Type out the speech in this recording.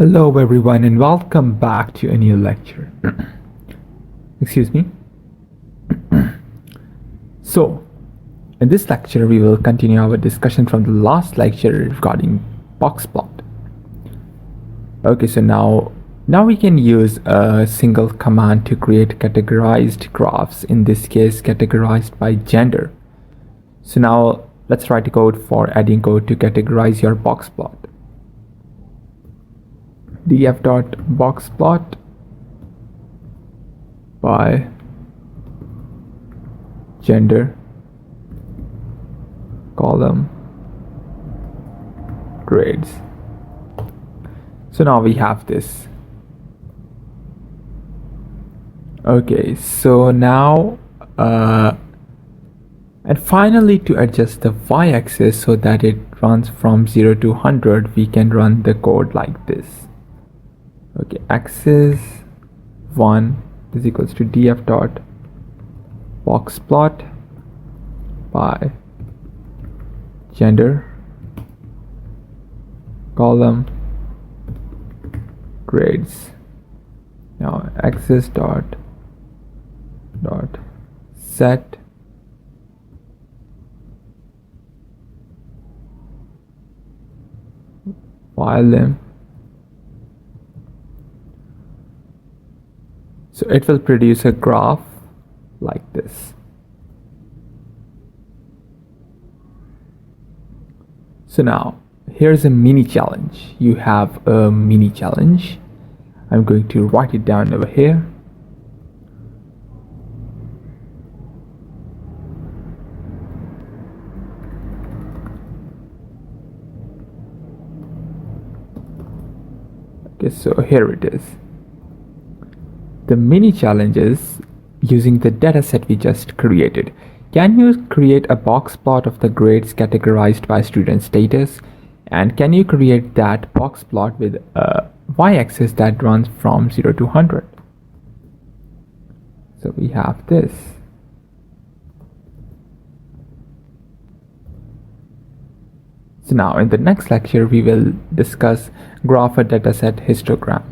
Hello everyone and welcome back to a new lecture. Excuse me. So, in this lecture we will continue our discussion from the last lecture regarding box plot. Okay, so now we can use a single command to create categorized graphs, in this case categorized by gender. So now let's write a code for adding code to categorize your box plot. df.boxplot by gender column grades. So now we have this. Okay, so now and finally, to adjust the y-axis so that it runs from 0 to 100, we can run the code like this. Okay, axis 1 is equals to df dot box plot by gender column grades. Now axis dot set y-lim. So it will produce a graph like this. So now here's a mini challenge. You have a mini challenge. I'm going to write it down over here. Okay, so here it is. The mini challenge is using the dataset we just created. Can you create a box plot of the grades categorized by student status? And can you create that box plot with a y-axis that runs from 0 to 100? So we have this. So now in the next lecture we will discuss graph a dataset histogram.